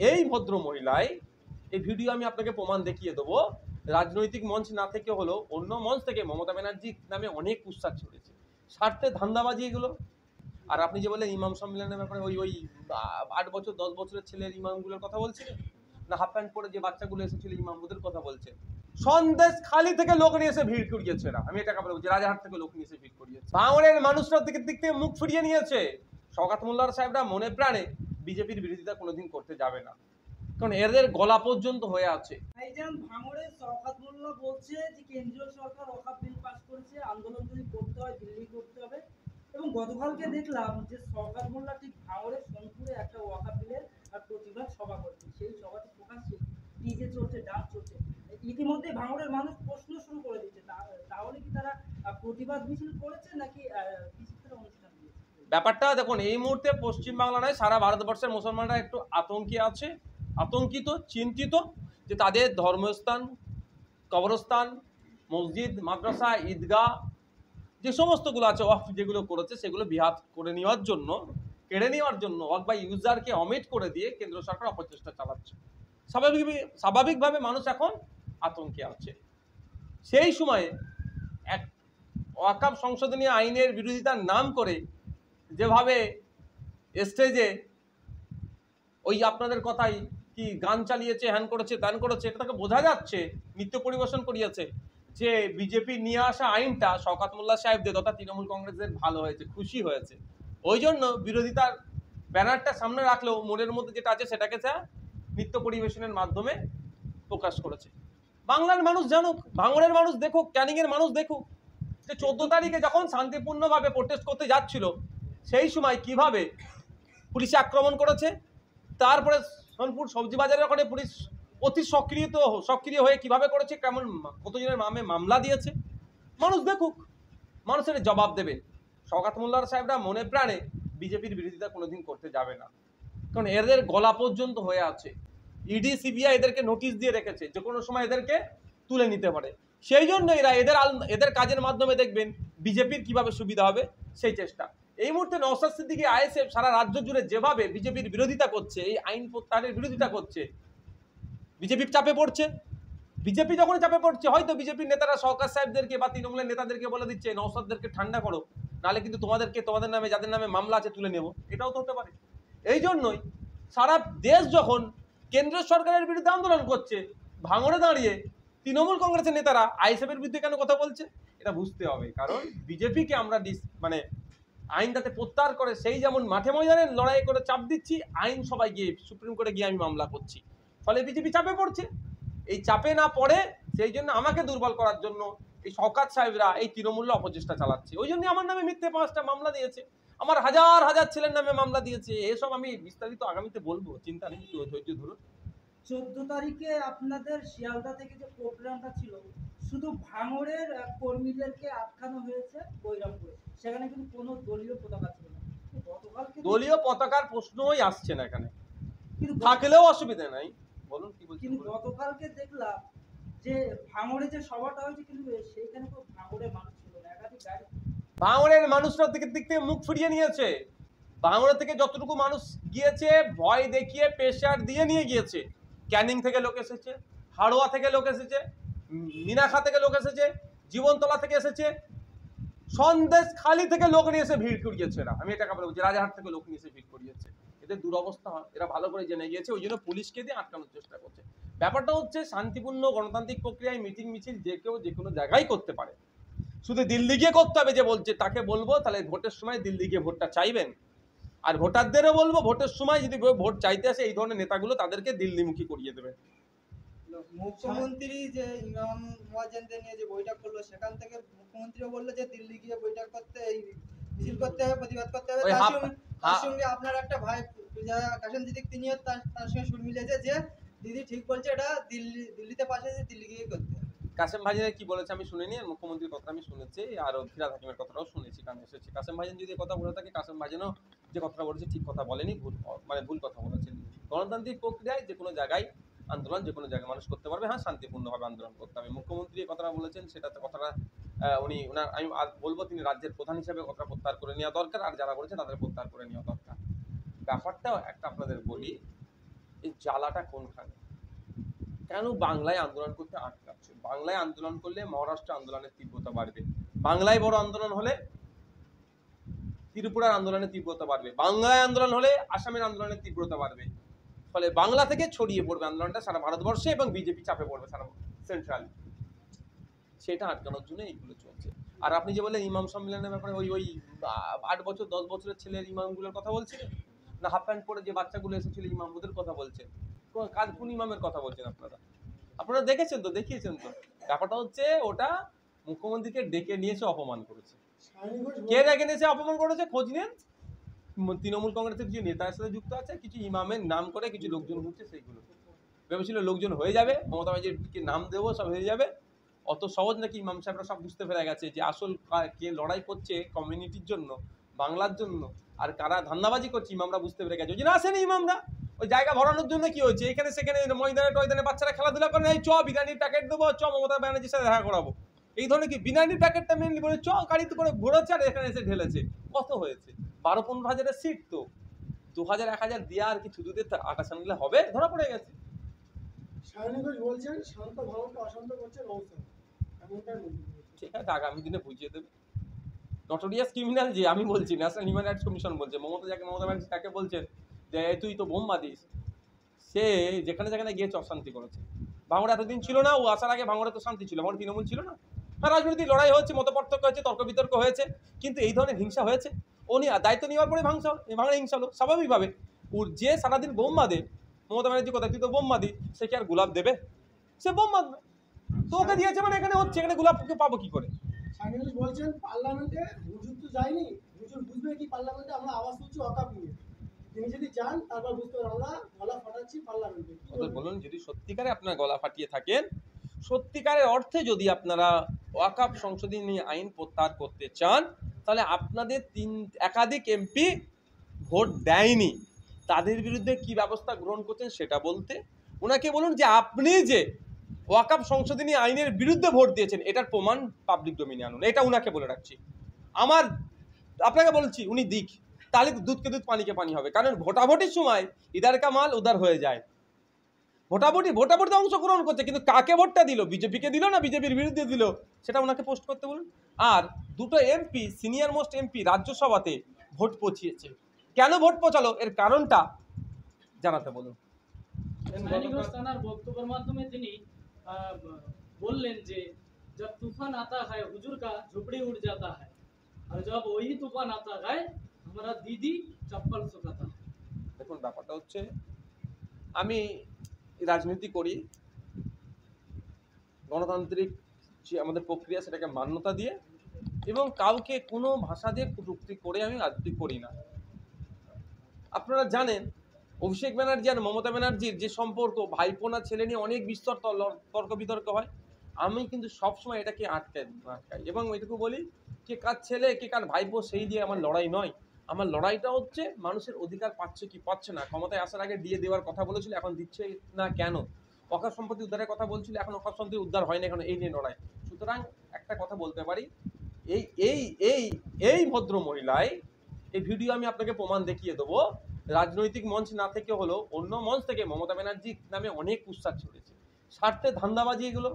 এই ভদ্র মহিলায় এই ভিডিও আমি আপনাকে প্রমাণ দেখিয়ে দেবো। রাজনৈতিক মঞ্চ না থেকে হলো অন্য মঞ্চ থেকে মমতা ব্যানার্জি নামে অনেক উৎসাহ ছড়েছে, স্বার্থে ধান্দাবাজি এগুলো। আর আপনি যে বললেন ইমাম সম্মেলনের ব্যাপারে, ওই 8 বছর 10 বছরের ছেলের ইমামগুলোর কথা বলছিলেন না, হাফ প্যান্ট পরে যে বাচ্চাগুলো এসেছিল ইমাম, ওদের কথা বলছেন? সন্দেশ খালি থেকে লোক নিয়ে এসে ভিড় করিয়েছে এরা। আমি এটা কথা বলছি, রাজারহাট থেকে লোক নিয়ে এসে ভিড় করিয়েছে। ভাঙড়ের মানুষরা দিক থেকে মুখ ফিরিয়ে নিয়েছে। শওকত মোল্লার সাহেবরা মনে প্রাণে বিজেপির বিরোধিতা কোনোদিন করতে যাবে না, কারণ এদের গলা পর্যন্ত হয়ে আছে। ভাইজান, ভাঙড়ের শওকত মোল্লা বলছে যে কেন্দ্রীয় সরকার ওয়াকফ বিল পাস করেছে, আন্দোলন যদি করতে হয় দিল্লি করতে হবে। এবং গতকালকে দেখলাম যে শওকত মোল্লা ঠিক ভাঙড়ের সোনপুরে একটা ওয়াকফ বিলের প্রতিবাদ সভা করছে। সেই সভাতে প্রকাশ্যে ডিজে চলছে, ডান্স চলছে। ইতিমধ্যে ভাঙড়ের মানুষ প্রশ্ন শুরু করে দিচ্ছে, তাহলে কি তারা প্রতিবাদ মিছিল করেছে নাকি বিচিত্র অনুষ্ঠান দিয়েছে? ব্যাপারটা দেখুন, এই মুহূর্তে পশ্চিমবাংলা নয় সারা ভারতবর্ষের মুসলমানরা একটু আতঙ্কে আছে, আতঙ্কিত, চিন্তিত যে তাদের ধর্মস্থান, কবরস্থান, মসজিদ, মাদ্রাসা, ঈদগাহ যে সমস্তগুলো আছে ওয়াকফ যেগুলো করেছে সেগুলো বিহাত করে নেওয়ার জন্য, কেড়ে নেওয়ার জন্য ওয়াকফ বা ইউজারকে অমিট করে দিয়ে কেন্দ্র সরকার অপচেষ্টা চালাচ্ছে। স্বাভাবিকভাবে মানুষ এখন আতঙ্কে আছে। সেই সময়ে এক ওয়াকফ সংশোধনী আইনের বিরোধিতার নাম করে যেভাবে স্টেজে ওই আপনাদের কথাই কি গান চালিয়েছে, হ্যান করেছে, ত্যান করেছে, এটা তাকে বোঝা যাচ্ছে, নৃত্য পরিবেশন করিয়েছে যে বিজেপি নিয়ে আসা আইনটা শওকত মোল্লা সাহেবদের তথা তৃণমূল কংগ্রেসের ভালো হয়েছে, খুশি হয়েছে। ওই জন্য বিরোধিতার ব্যানারটা সামনে রাখলেও মনের মধ্যে যেটা আছে সেটাকে যা নৃত্য পরিবেশনের মাধ্যমে প্রকাশ করেছে। বাংলার মানুষ জানুক, ভাঙড়ের মানুষ দেখুক, ক্যানিংয়ের মানুষ দেখুক যে 14 তারিখে যখন শান্তিপূর্ণভাবে প্রোটেস্ট করতে যাচ্ছিল সেই সময় কিভাবে পুলিশ আক্রমণ করেছে। তারপরে সোনপুর সবজি বাজারের ওখানে পুলিশ অতি সক্রিয় হয়ে কিভাবে করেছে, কেমন কতজনের নামে মামলা দিয়েছে। মানুষ দেখুক, মানুষের জবাব দেবে। শওকত মোল্লার সাহেবরা মনে প্রাণে বিজেপির বিরোধিতা কোনোদিন করতে যাবে না, কারণ এদের গলা পর্যন্ত হয়ে আছে। ইডি সিবিআই এদেরকে নোটিশ দিয়ে রেখেছে, যে কোনো সময় এদেরকে তুলে নিতে পারে। সেই জন্য এরা এদের কাজের মাধ্যমে দেখবেন বিজেপির কিভাবে সুবিধা হবে সেই চেষ্টা। এই মুহূর্তে নওশাদ সিদ্দিকী আইএসএফ সারা রাজ্য জুড়ে যেভাবে বিজেপির বিরোধিতা করছে, এই আইন প্রত্যাহারের বিরোধিতা করছে, বিজেপি চাপে পড়ছে। বিজেপি যখন চাপে পড়ছে, হয়তো বিজেপির নেতারা শওকত সাহেবদেরকে বা তৃণমূলের নেতাদেরকে বলে দিচ্ছে নওশাদদেরকে ঠান্ডা করো, নাহলে কিন্তু তোমাদের নামে যাদের নামে মামলা আছে তুলে নেব। এটাও তো হতে পারে। এই জন্যই সারা দেশ যখন কেন্দ্র সরকারের বিরুদ্ধে আন্দোলন করছে, ভাঙড়ে দাঁড়িয়ে তৃণমূল কংগ্রেসের নেতারা আইএসএফের বিরুদ্ধে কেন কথা বলছে এটা বুঝতে হবে। কারণ বিজেপিকে আমরা মানে আইন যাতে প্রত্যাহার করে সেই যেমন মাঠে ময়দানে লড়াই করে চাপ দিচ্ছি, আইন সবাই গিয়ে সুপ্রিম কোর্টে গিয়ে আমি মামলা করছি, ফলে বিজেপি চাপে পড়ছে। এই চাপে না পড়ে সেই জন্য আমাকে দুর্বল করার জন্য এই শওকত সাহেবরা এই তৃণমূল্য অপচেষ্টা চালাচ্ছে। ওই জন্য আমার নামে মিথ্যে 5টা মামলা দিয়েছে, আমার হাজার হাজার ছেলের নামে মামলা দিয়েছে। এসব আমি বিস্তারিত আগামীতে বলবো, চিন্তা নেই, ধৈর্য ধরুন। 14 তারিখে আপনাদের শিয়ালদা থেকে যে প্রোগ্রামটা ছিল, শুধু ভাঙড়ের কর্মীদেরকে আটকানো হয়েছে বৈরামপুরে, সেখানে কিন্তু কোনো দলীয় পতাকা ছিল না। গতকালকে দলীয় পতাকার প্রশ্নই আসছে না এখানে, কিন্তু থাকলেও অসুবিধা নাই। বলুন কি বলছেন। কিন্তু গতকালকে দেখলাম যে ভাঙড়ে যে সভাটা হয়েছে, কিন্তু সেইখানে তো ভাঙড়ের মানুষ ছিল না, একাধিক গাড়ি। ভাঙড়ের মানুষরা দিক থেকে মুখ ফিরিয়ে নিয়েছে। ভাঙড় থেকে যতটুকু মানুষ গিয়েছে ভয় দেখিয়ে প্রেশার দিয়ে নিয়ে গিয়েছে। ক্যানিং থেকে লোক এসেছে, হাড়োয়া থেকে লোক এসেছে, মিনাখা থেকে লোক এসেছে, জীবনতলা থেকে এসেছে, সন্দেশ খালি থেকে লোক নিয়ে এসে ভিড় করিয়েছে এরা। আমি এটা বলছি, রাজারহাট থেকে লোক নিয়ে এসে ভিড় করিয়েছে। এদের দুরবস্থা এরা ভালো করে জেনে গিয়েছে, ওই জন্য পুলিশকে দিয়ে আটকানোর চেষ্টা করছে। ব্যাপারটা হচ্ছে শান্তিপূর্ণ গণতান্ত্রিক প্রক্রিয়ায় মিটিং মিছিল যে কেউ যে কোনো জায়গায় করতে পারে, শুধু দিল্লি গিয়ে করতে হবে। যে বলছে তাকে বলবো তাহলে ভোটের সময় দিল্লি গিয়ে ভোটটা চাইবেন। আর ভোটারদেরও বলবো ভোটের সময় যদি ভোট চাইতে আসে এই ধরনের নেতাগুলো তাদেরকে দিল্লিমুখী করিয়ে দেবে। মুখ্যমন্ত্রী যে ইমাম মুয়াজ্জিনদের নিয়ে যে বৈঠক করলো, সেখান থেকে মুখ্যমন্ত্রীও বললো যে দিল্লি গিয়ে বৈঠক করতে, এই মিছিল করতে হবে, প্রতিবাদ করতে হবে। তার সঙ্গে আপনার একটা ভাই কাশেম সিদ্দিক, তিনিও তার সঙ্গে সুর মিলিয়েছে যে দিদি ঠিক বলছে, এটা দিল্লিতে পাশে দিল্লি গিয়ে করতে হবে। কাসেম ভাইজান কি বলেছে আমি শুনিনি, আর মুখ্যমন্ত্রীর কথা আমি শুনেছি, আর ফিরাদ হাকিমের কথাটাও শুনেছি, কারণ এসেছি। কাসেম ভাইজান যদি কথা বলে থাকে, কাসেম ভাইজানও যে কথাটা বলেছে ঠিক কথা বলেনি, ভুল কথা বলেছেন। গণতান্ত্রিক প্রক্রিয়ায় যে কোনো জায়গায় আন্দোলন যে কোনো জায়গায় মানুষ করতে পারবে, হ্যাঁ শান্তিপূর্ণভাবে আন্দোলন করতে হবে। মুখ্যমন্ত্রী এই কথাটা বলেছেন, সেটাতে কথাটা আমি বলবো তিনি রাজ্যের প্রধান হিসেবে কথাটা প্রত্যাহার করে নেওয়া দরকার, আর যারা বলেছে তাদের প্রত্যাহার করে নেওয়া দরকার। ব্যাপারটা একটা আপনাদের বলি, এই জ্বালাটা কোনখানে? কেন বাংলায় আন্দোলন করতে আটকাচ্ছে? বাংলায় আন্দোলন করলে মহারাষ্ট্র আন্দোলনের তীব্রতা বাড়বে, বাংলায় বড় আন্দোলন হলে ত্রিপুরার আন্দোলনের তীব্রতা বাড়বে, বাংলায় আন্দোলন হলে আসামের আন্দোলনের তীব্রতা বাড়বে। ফলে বাংলা থেকে ছড়িয়ে পড়বে আন্দোলনটা সারা ভারতবর্ষে এবং বিজেপি চাপে পড়বে সারা সেন্ট্রাল। সেটা আটকানোর জন্য এইগুলো চলছে। আর আপনি যে বললেন ইমাম সম্মেলনের ব্যাপারে, ওই 8 বছর 10 বছরের ছেলের ইমামগুলোর কথা বলছিলেন না? হাফ প্যান্ট পরে যে বাচ্চাগুলো এসেছিল ইমাম, ওদের কথা বলছেন? কোন ইমামের কথা বলছেন আপনারা? আপনারা দেখেছেন তো, দেখিয়েছেন তো। ব্যাপারটা হচ্ছে ওটা মুখ্যমন্ত্রীকে ডেকে নিয়েছে, অপমান করেছে। কে ডেকে নিয়েছে, অপমান করেছে? খোঁজ নেন। তৃণমূল কংগ্রেসের কিছু নেতার সাথে যুক্ত আছে, কিছু ইমামের নাম করে কিছু লোকজন ঘুরছে, সেইগুলো ভেবেছিল লোকজন হয়ে যাবে, মমতা ব্যানার্জিকে নাম দেবো, সব হয়ে যাবে। অত সহজ নাকি? ইমাম সাহেবরা সব বুঝতে পেরে গেছে যে আসল কে লড়াই করছে কমিউনিটির জন্য, বাংলার জন্য, আর কারা ধান্দাবাজি করছে ইমামরা বুঝতে পেরে গেছে। ওই জন্য আসেনি ইমামরা। ওই জায়গা ভরানোর জন্য কি হয়েছে, এখানে সেখানে ময়দানে বাচ্চারা খেলাধুলা করে, এই চ বিরিয়ানির প্যাকেট দেবো, চ মমতা ব্যানার্জির সাথে দেখা করাবো, এই ধরনের কি বিরিয়ানির প্যাকেটটা মেনলি বলে চ গাড়িতে করে ঘোরাচ্ছে আর এখানে এসে ঢেলেছে। কত হয়েছে? 12-15 হাজারের সিট তো, 2000 1000 দিয়ে আর কি ছুটিতে আটা সামলে হবে? ধরা পড়ে গেছে। বলছেন শান্ত ভারতকে অশান্ত করছে নৌসেনা, এমনটাই বলছেন। ঠিক আছে, আগামী দিনে বুঝিয়ে দেবে। নটোরিয়াস ক্রিমিনাল যে আমি বলছি, ন্যাশনাল হিউম্যান রাইটস কমিশন বলছে, মমতা ব্যানার্জি তাকে বলছেন যে তুই তো বোম বাঁধিস। সে যেখানে যেখানে গিয়ে অশান্তি করেছে। ভাঙড়া এতদিন ছিল না, ও আসার আগে ভাঙড়া তো শান্তি ছিল, ভাঙড়া তৃণমূল ছিল না। হ্যাঁ, রাজনৈতিক লড়াই হয়েছে, মত পার্থক্য হয়েছে, তর্ক বিতর্ক হয়েছে, কিন্তু এই ধরনের হিংসা হয়েছে? ও দায়িত্ব নেওয়ার পরে ভাঙড়া হিংসা হলো স্বাভাবিকভাবে। ওর যে সারাদিন বোম বাঁধে, মমতা ব্যানার্জি কথা, তুই তো বোম বাঁধি, সে কি আর গোলাপ দেবে? সে বোম বাঁধবে। তো ওকে দিয়েছে মানে এখানে হচ্ছে, এখানে গোলাপ পাবো কি করে? শাকিনুল বলছেন পার্লামেন্টে হুজুর তো যায়নি, হুজুর বুঝবে কি পার্লামেন্টে আমরা আওয়াজ তুলছি ওয়াকাফ নিয়ে, তিনি যদি যান তারপর বুঝতে পারবেন আমরা গলা ফাটাচ্ছি পার্লামেন্টে। ওদের বলুন, যদি সত্যিকারে আপনারা গলা ফাটিয়ে থাকেন, সত্যিকারের অর্থে যদি আপনারা ওয়াকাফ সংশোধনী আইন প্রত্যাহার করতে চান, তাহলে আপনাদের একাধিক এমপি ভোট দেয়নি, তাদের বিরুদ্ধে কি ব্যবস্থা গ্রহণ করছেন সেটা বলতে। ওনাকে বলুন যে আপনি যে ওয়াকাফ সংশোধনী আইনের বিরুদ্ধে ভোট দিয়েছেন এটার প্রমাণ পাবলিক ডোমিনে আনুন, এটা উনাকে বলে রাখছি। আপনাকে বলছি উনি দিক, তাহলে দুধকে দুধ পানিকে পানি হবে। কারণ ভোটাভুটির সময় ইদার কা মাল উদার হয়ে যায়। ভোটাভুটিতে অংশগ্রহণ করছে, কিন্তু কাকে ভোটটা দিল, বিজেপিকে দিল না বিজেপির বিরুদ্ধে দিল, সেটা ওনাকে পোস্ট করতে বলুন। আর দুটো এমপি, সিনিয়র মোস্ট এমপি রাজ্যসভাতে ভোট পচিয়েছে, কেন ভোট পচালো এর কারণটা জানাতে বলুন। রানীগঞ্জ থানার বক্তব্যের মাধ্যমে তিনি বললেন যে जब तूफान आता है हुजूर का झोपड़ी उड़ जाता है और जब वही तूफान आता है हमारा दीदी चप्पल सुखाता है। দেখুন, ব্যাপারটা হচ্ছে আমি রাজনীতি করি, গণতান্ত্রিক যে আমাদের প্রক্রিয়া সেটাকে মান্যতা দিয়ে, এবং কাউকে কোনো ভাষা দিয়ে কটূক্তি করে আমি রাজনীতি করি না। আপনারা জানেন অভিষেক ব্যানার্জি আর মমতা ব্যানার্জির যে সম্পর্ক, ভাইপোনা ছেলে নিয়ে অনেক বিস্তর তর্ক বিতর্ক হয়। আমি কিন্তু সবসময় এটাকে আটকাই এবং এটুকু বলি, কে কার ছেলে কে কার ভাইপো সেই দিয়ে আমার লড়াই নয়। আমার লড়াইটা হচ্ছে মানুষের অধিকার পাচ্ছে কি পাচ্ছে না। ক্ষমতায় আসার আগে দিয়ে দেওয়ার কথা বলেছিল, এখন দিচ্ছে না কেন? অকাশ সম্পত্তি উদ্ধারের কথা বলছিল, এখন অকাশ সম্পত্তি উদ্ধার হয় না, এখন এই নিয়ে লড়াই। সুতরাং একটা কথা বলতে পারি, এই এই এই এই ভদ্র মহিলায়, এই ভিডিও আমি আপনাকে প্রমাণ দেখিয়ে দেবো, রাজনৈতিক মঞ্চ না থেকে হলো অন্য মঞ্চ থেকে মমতা ব্যানার্জি নামে অনেক কুৎসা ছড়েছে। স্বার্থে ধান্দাবাজি, এগুলো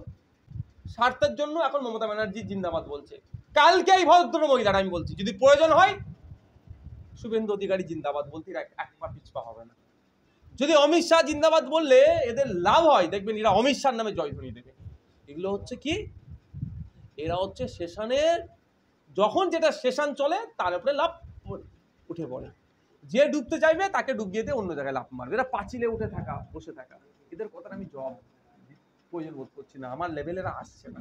স্বার্থের জন্য এখন মমতা ব্যানার্জি জিন্দাবাদ বলছে। কালকে এই ভদ্র মহিলার আমি বলছি, যদি প্রয়োজন হয় শুভেন্দু অধিকারী জিন্দাবাদ বলতে এক পা পিছপা হবে না। যদি অমিত শাহ জিন্দাবাদ বললে এদের লাভ হয়, দেখবেন এরা অমিত শাহর নামে জয়ধ্বনি দেবে। এগুলো হচ্ছে কি, এরা হচ্ছে সেশনের, যখন যেটা সেশন চলে তার উপরে লাভ উঠে পড়ে। যে ডুবতে চাইবে তাকে ডুবিয়ে দিয়ে অন্য জায়গায় লাভ মারবে। এরা পাঁচিলে উঠে থাকা, বসে থাকা, এদের কথাটা আমি জবাব প্রয়োজন বোধ করছি না, আমার লেভেলেরা আসছে না।